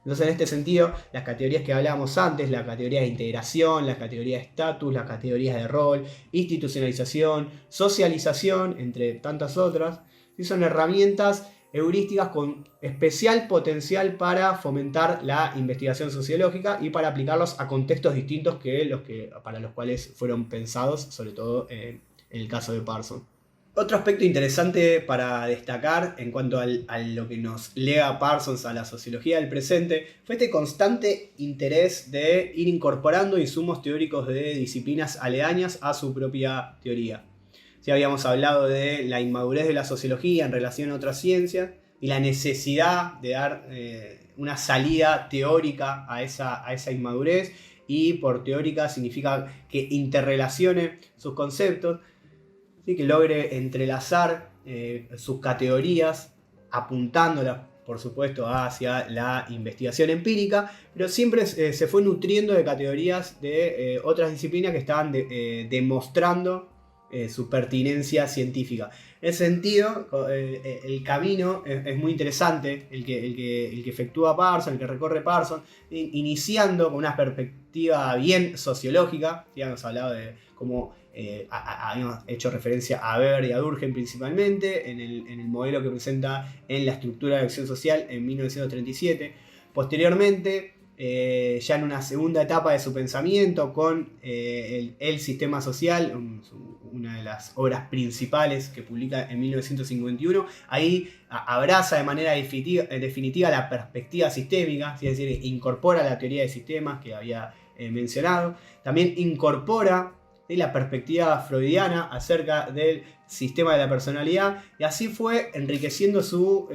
Entonces, en este sentido, las categorías que hablábamos antes, la categoría de integración, la categoría de estatus, las categorías de rol, institucionalización, socialización, entre tantas otras, son herramientas heurísticas con especial potencial para fomentar la investigación sociológica y para aplicarlos a contextos distintos para los cuales fueron pensados, sobre todo en el caso de Parsons. Otro aspecto interesante para destacar en cuanto a lo que nos lega Parsons a la sociología del presente fue este constante interés de ir incorporando insumos teóricos de disciplinas aledañas a su propia teoría. Ya habíamos hablado de la inmadurez de la sociología en relación a otras ciencias y la necesidad de dar una salida teórica a esa inmadurez, y por teórica significa que interrelacione sus conceptos, ¿sí? Que logre entrelazar sus categorías, apuntándolas, por supuesto, hacia la investigación empírica, pero siempre se fue nutriendo de categorías de otras disciplinas que estaban demostrando su pertinencia científica. En ese sentido, el camino es muy interesante, el que efectúa Parsons, el que recorre Parsons, iniciando con una perspectiva bien sociológica. Ya hemos hablado de cómo habíamos hecho referencia a Weber y a Durkheim principalmente, en el modelo que presenta en la estructura de la acción social en 1937. Posteriormente, ya en una segunda etapa de su pensamiento con el sistema social, una de las obras principales que publica en 1951, ahí abraza de manera definitiva la perspectiva sistémica, es decir, incorpora la teoría de sistemas que había mencionado. También incorpora la perspectiva freudiana acerca del sistema de la personalidad, y así fue enriqueciendo su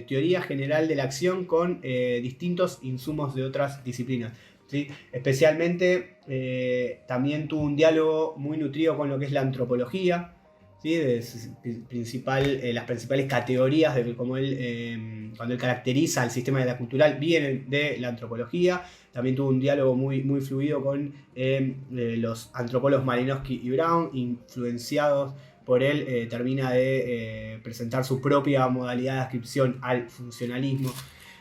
teoría general de la acción con distintos insumos de otras disciplinas. ¿sí? Especialmente también tuvo un diálogo muy nutrido con lo que es la antropología, ¿sí? Las principales categorías de cómo cuando él caracteriza el sistema de la cultural vienen de la antropología. También tuvo un diálogo muy, muy fluido con los antropólogos Malinowski y Brown, influenciados por él. Termina de presentar su propia modalidad de adscripción al funcionalismo.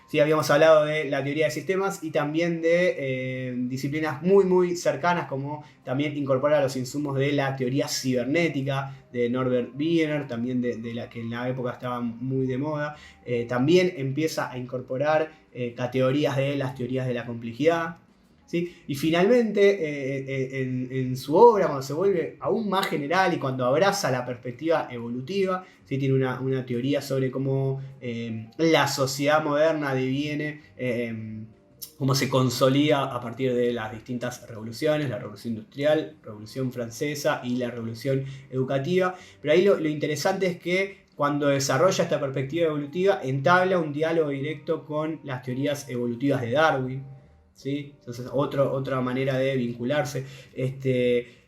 Sí, habíamos hablado de la teoría de sistemas y también de disciplinas muy muy cercanas, como también incorpora los insumos de la teoría cibernética de Norbert Wiener, también de la que en la época estaba muy de moda. También empieza a incorporar categorías de las teorías de la complejidad. ¿Sí? Y finalmente en su obra, cuando se vuelve aún más general y cuando abraza la perspectiva evolutiva, ¿sí? Tiene una teoría sobre cómo la sociedad moderna deviene, cómo se consolida a partir de las distintas revoluciones, la revolución industrial, la revolución francesa y la revolución educativa. Pero ahí lo interesante es que cuando desarrolla esta perspectiva evolutiva, entabla un diálogo directo con las teorías evolutivas de Darwin. ¿Sí? Entonces otra manera de vincularse.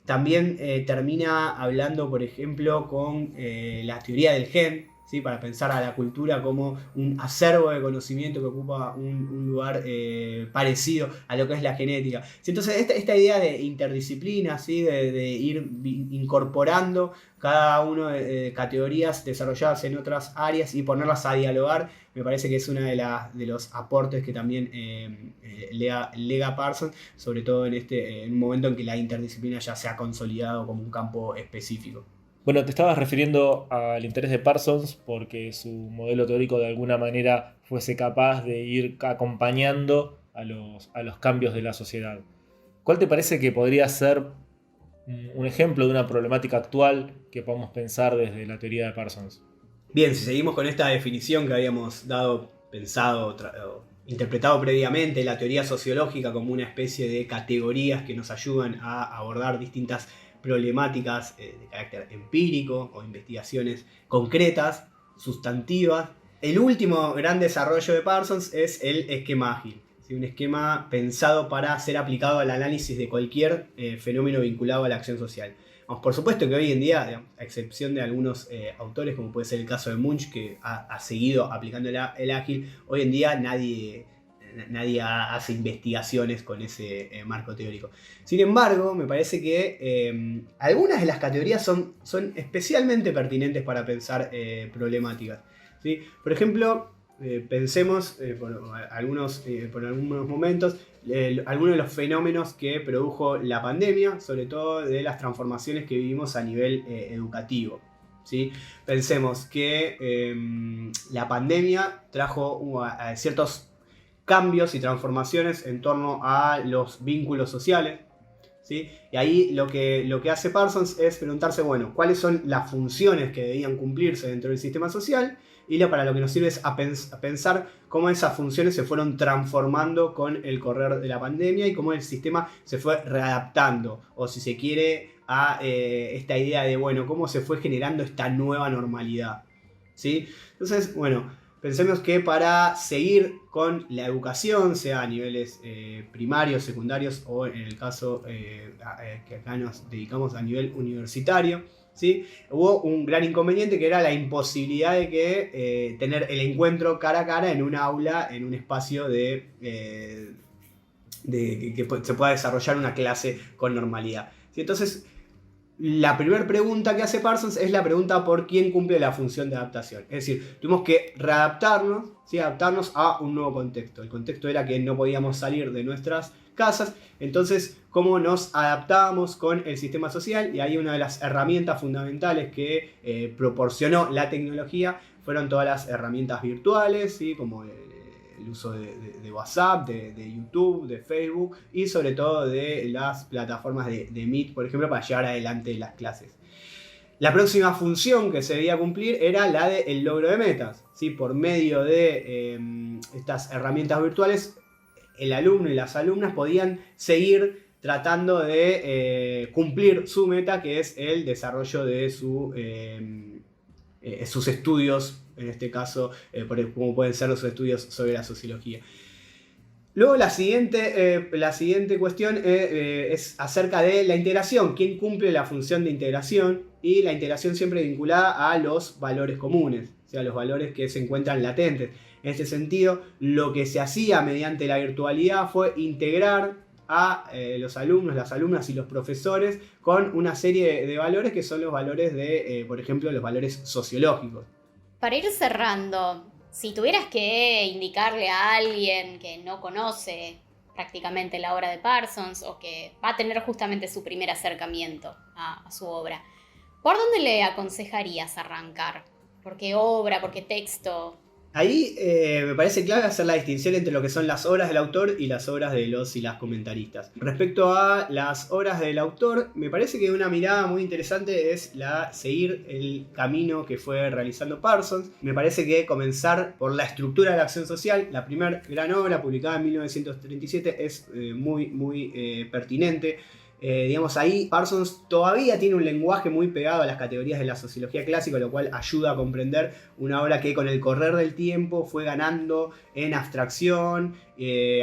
También termina hablando, por ejemplo, con la teoría del gen, ¿sí? Para pensar a la cultura como un acervo de conocimiento que ocupa un lugar parecido a lo que es la genética. ¿Sí? Entonces esta idea de interdisciplina, ¿sí? de ir incorporando cada una de categorías desarrolladas en otras áreas y ponerlas a dialogar, me parece que es uno de los aportes que también lega Parsons, sobre todo en un momento en que la interdisciplina ya se ha consolidado como un campo específico. Bueno, te estabas refiriendo al interés de Parsons porque su modelo teórico de alguna manera fuese capaz de ir acompañando a los cambios de la sociedad. ¿Cuál te parece que podría ser un ejemplo de una problemática actual que podamos pensar desde la teoría de Parsons? Bien, si seguimos con esta definición que habíamos dado, pensado, interpretado previamente, la teoría sociológica como una especie de categorías que nos ayudan a abordar distintas problemáticas de carácter empírico o investigaciones concretas, sustantivas. El último gran desarrollo de Parsons es el esquema ágil, ¿sí? Un esquema pensado para ser aplicado al análisis de cualquier fenómeno vinculado a la acción social. Por supuesto que hoy en día, digamos, a excepción de algunos autores, como puede ser el caso de Munch, que ha seguido aplicando el ágil, hoy en día nadie hace investigaciones con ese marco teórico. Sin embargo, me parece que algunas de las categorías son especialmente pertinentes para pensar problemáticas, ¿sí? Por ejemplo, pensemos por algunos momentos algunos de los fenómenos que produjo la pandemia, sobre todo de las transformaciones que vivimos a nivel educativo, ¿sí? Pensemos que la pandemia trajo a ciertos cambios y transformaciones en torno a los vínculos sociales, ¿sí? Y ahí lo que hace Parsons es preguntarse, bueno, ¿cuáles son las funciones que debían cumplirse dentro del sistema social? Y para lo que nos sirve es a pensar cómo esas funciones se fueron transformando con el correr de la pandemia y cómo el sistema se fue readaptando, o si se quiere, a esta idea de, bueno, cómo se fue generando esta nueva normalidad, ¿sí? Entonces, bueno, pensemos que para seguir con la educación, sea a niveles primarios, secundarios o en el caso que acá nos dedicamos a nivel universitario, ¿sí? Hubo un gran inconveniente que era la imposibilidad de que tener el encuentro cara a cara en un aula, en un espacio que se pueda desarrollar una clase con normalidad, ¿sí? Entonces, la primera pregunta que hace Parsons es la pregunta por quién cumple la función de adaptación. Es decir, tuvimos que readaptarnos, ¿sí? Adaptarnos a un nuevo contexto. El contexto era que no podíamos salir de nuestras casas, entonces cómo nos adaptábamos con el sistema social, y ahí una de las herramientas fundamentales que proporcionó la tecnología fueron todas las herramientas virtuales, ¿sí? Como el uso de WhatsApp, de YouTube, de Facebook y sobre todo de las plataformas de Meet, por ejemplo, para llevar adelante las clases. La próxima función que se debía cumplir era la del logro de metas, ¿sí? Por medio de estas herramientas virtuales, el alumno y las alumnas podían seguir tratando de cumplir su meta, que es el desarrollo de sus estudios, en este caso, como pueden ser los estudios sobre la sociología. Luego la siguiente cuestión es acerca de la integración. ¿Quién cumple la función de integración? Y la integración siempre vinculada a los valores comunes, o sea, los valores que se encuentran latentes. En este sentido, lo que se hacía mediante la virtualidad fue integrar a los alumnos, las alumnas y los profesores con una serie de valores que son los valores de, por ejemplo, los valores sociológicos. Para ir cerrando, si tuvieras que indicarle a alguien que no conoce prácticamente la obra de Parsons o que va a tener justamente su primer acercamiento a su obra, ¿por dónde le aconsejarías arrancar? ¿Por qué obra? ¿Por qué texto? Ahí me parece clave hacer la distinción entre lo que son las obras del autor y las obras de los y las comentaristas. Respecto a las obras del autor, me parece que una mirada muy interesante es seguir el camino que fue realizando Parsons. Me parece que comenzar por la estructura de la acción social, la primera gran obra publicada en 1937, es muy pertinente. Digamos, ahí Parsons todavía tiene un lenguaje muy pegado a las categorías de la sociología clásica, lo cual ayuda a comprender una obra que con el correr del tiempo fue ganando en abstracción.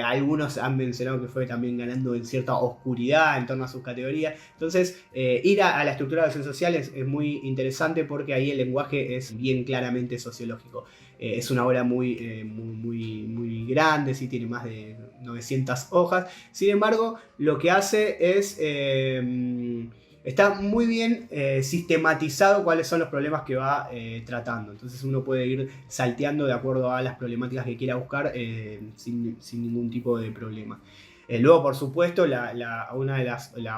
Algunos han mencionado que fue también ganando en cierta oscuridad en torno a sus categorías. Entonces, ir a la estructura de la acción social es muy interesante porque ahí el lenguaje es bien claramente sociológico. Es una obra muy grande, sí, tiene más de 900 hojas. Sin embargo, lo que hace es... está muy bien sistematizado cuáles son los problemas que va tratando. Entonces uno puede ir salteando de acuerdo a las problemáticas que quiera buscar sin ningún tipo de problema. Luego, por supuesto, la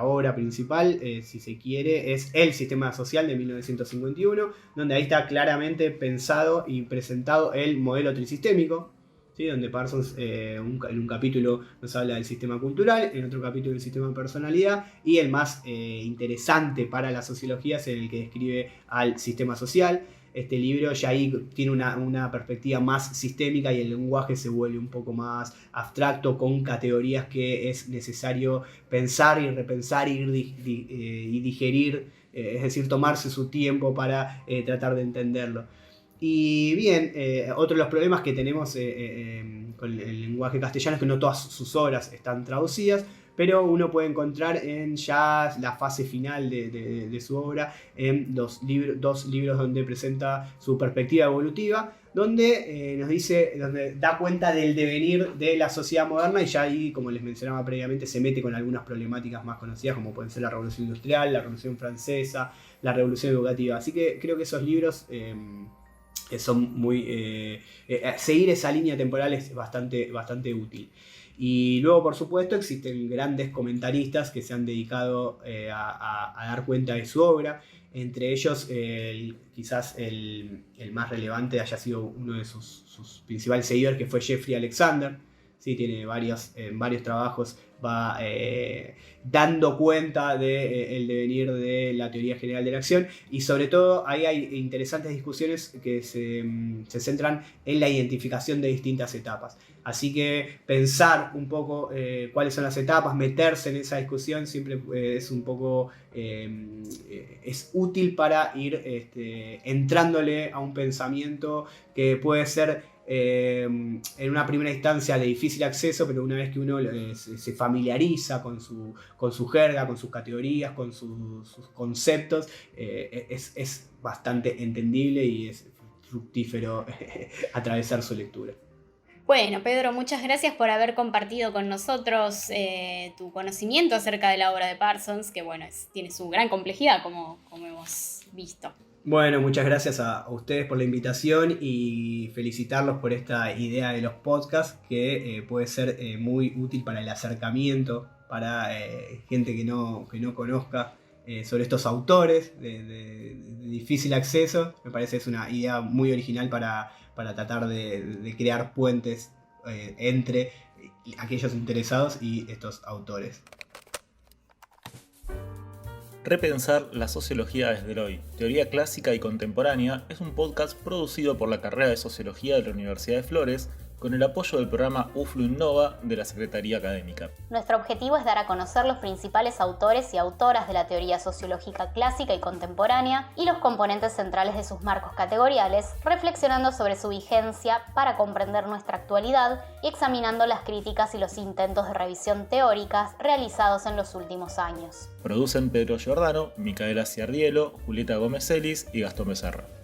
obra principal, si se quiere, es El Sistema Social de 1951, donde ahí está claramente pensado y presentado el modelo trisistémico, ¿sí? Donde Parsons en un capítulo nos habla del sistema cultural, en otro capítulo del sistema de personalidad, y el más interesante para la sociología es el que describe al sistema social. Este libro ya ahí tiene una perspectiva más sistémica y el lenguaje se vuelve un poco más abstracto, con categorías que es necesario pensar y repensar y digerir, es decir, tomarse su tiempo para tratar de entenderlo. Y bien, otro de los problemas que tenemos con el lenguaje castellano es que no todas sus obras están traducidas, pero uno puede encontrar en ya la fase final de su obra en dos libros donde presenta su perspectiva evolutiva, donde donde da cuenta del devenir de la sociedad moderna, y ya ahí, como les mencionaba previamente, se mete con algunas problemáticas más conocidas, como pueden ser la Revolución Industrial, la Revolución Francesa, la Revolución Educativa. Así que creo que esos libros... son muy... seguir esa línea temporal es bastante útil. Y luego, por supuesto, existen grandes comentaristas que se han dedicado a dar cuenta de su obra. Entre ellos, quizás el más relevante haya sido uno de sus principales seguidores, que fue Jeffrey Alexander. Sí, tiene varios trabajos, va dando cuenta del devenir de la teoría general de la acción, y sobre todo ahí hay interesantes discusiones que se centran en la identificación de distintas etapas. Así que pensar un poco cuáles son las etapas, meterse en esa discusión siempre es un poco es útil para ir entrándole a un pensamiento que puede ser en una primera instancia de difícil acceso, pero una vez que uno se familiariza con su jerga, con sus categorías, con sus conceptos, es bastante entendible y es fructífero atravesar su lectura. Bueno, Pedro, muchas gracias por haber compartido con nosotros tu conocimiento acerca de la obra de Parsons, que bueno, tiene su gran complejidad, como hemos visto. Bueno, muchas gracias a ustedes por la invitación y felicitarlos por esta idea de los podcasts, que puede ser muy útil para el acercamiento, para gente que no conozca sobre estos autores de difícil acceso. Me parece que es una idea muy original para tratar de crear puentes entre aquellos interesados y estos autores. Repensar la sociología desde el hoy, teoría clásica y contemporánea, es un podcast producido por la carrera de Sociología de la Universidad de Flores con el apoyo del programa UFLU Innova de la Secretaría Académica. Nuestro objetivo es dar a conocer los principales autores y autoras de la teoría sociológica clásica y contemporánea y los componentes centrales de sus marcos categoriales, reflexionando sobre su vigencia para comprender nuestra actualidad y examinando las críticas y los intentos de revisión teóricas realizados en los últimos años. Producen Pedro Giordano, Micaela Ciardielo, Julieta Gómez Celis y Gastón Becerra.